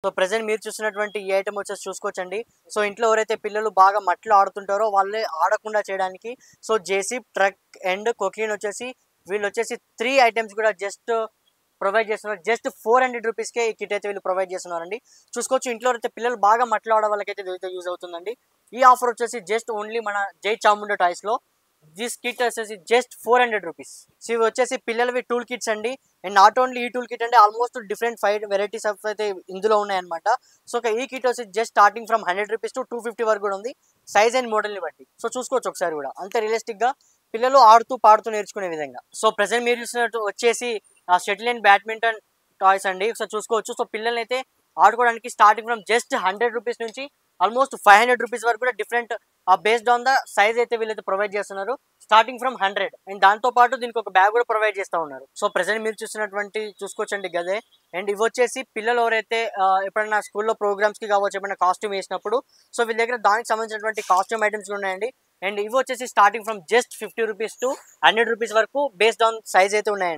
So present మీరు చూస్తున్నటువంటి ఈ ఐటమ్ వచ్చేసి చూసుకోవచ్చండి. సో ఇంట్లో ఎవరైతే పిల్లలు బాగా మట్టిలో ఆడుతుంటారో వాళ్ళే ఆడకుండా చేయడానికి సో జేసీబీ, ట్రక్ అండ్ కొక్లీన్ వచ్చేసి వీళ్ళొచ్చేసి 3 ఐటమ్స్ కూడా జస్ట్ ప్రొవైడ్ చేస్తున్నారు. జస్ట్ 400 రూపీస్‌కే ఈ కిట్ అయితే వీళ్ళు ప్రొవైడ్ చేస్తున్నారండి. చూసుకోవచ్చు ఇంట్లో ఎవరైతే పిల్లలు బాగా మట్టిలో ఆడే వాళ్ళకైతే ఇదైతే యూజ్ అవుతుందండి. ఈ ఆఫర్ వచ్చేసి జస్ట్ ఓన్లీ మన జై చాముండా టాయ్స్‌లో. దిస్ కిట్ వచ్చేసి జస్ట్ 400 రూపీస్. సో ఇవి వచ్చేసి పిల్లలవి టూల్ కిట్స్ అండి. అండ్ నాట్ ఓన్లీ ఈ టూల్ కిట్ అంటే ఆల్మోస్ట్ డిఫరెంట్ 5 వెరైటీస్ ఆఫ్ అయితే ఇందులో ఉన్నాయన్నమాట. సో ఈ కిట్ వచ్చి just starting from 100 rupees to 250 వరకు కూడా ఉంది. సైజ్ అండ్ మోడల్‌ని బట్టి. సో చూసుకోవచ్చు ఒకసారి కూడా. అంతే రియలిస్టిక్‌గా పిల్లలు ఆడుతూ పాడుతూ నేర్చుకునే విధంగా. సో ప్రెజెంట్ మీరు చూసినట్టు వచ్చేసి షటిల్ అండ్ బ్యాడ్మింటన్ టాయ్స్ అండి. ఒకసారి చూసుకోవచ్చు. సో పిల్లలనైతే ఆడుకోవడానికి స్టార్టింగ్ ఫ్రమ్ జస్ట్ 100 రూపీస్ నుంచి ఆల్మోస్ట్ 500 రూపీస్ వరకు కూడా different based on the size అయితే వీళ్ళైతే ప్రొవైడ్ చేస్తున్నారు. స్టార్టింగ్ ఫ్రమ్ 100 అండ్ దాంతో పాటు దీనికి ఒక బ్యాగ్ కూడా ప్రొవైడ్ చేస్తూ ఉన్నారు. సో ప్రెజెంట్ మీరు చూస్తున్నటువంటి చూసుకోవచ్చండి గదే. అండ్ ఇవి వచ్చేసి పిల్లలు ఎవరైతే ఎప్పుడైనా స్కూల్లో ప్రోగ్రామ్స్కి కావచ్చు, ఎప్పుడైనా కాస్ట్యూమ్ వేసినప్పుడు సో వీళ్ళ దగ్గర దానికి సంబంధించినటువంటి కాస్ట్యూమ్ ఐటమ్స్ ఉన్నాయండి. అండ్ ఇవి వచ్చేసి starting from just 50 rupees to 100 rupees వరకు బేస్డ్ ఆన్ సైజ్ అయితే ఉన్నాయండి.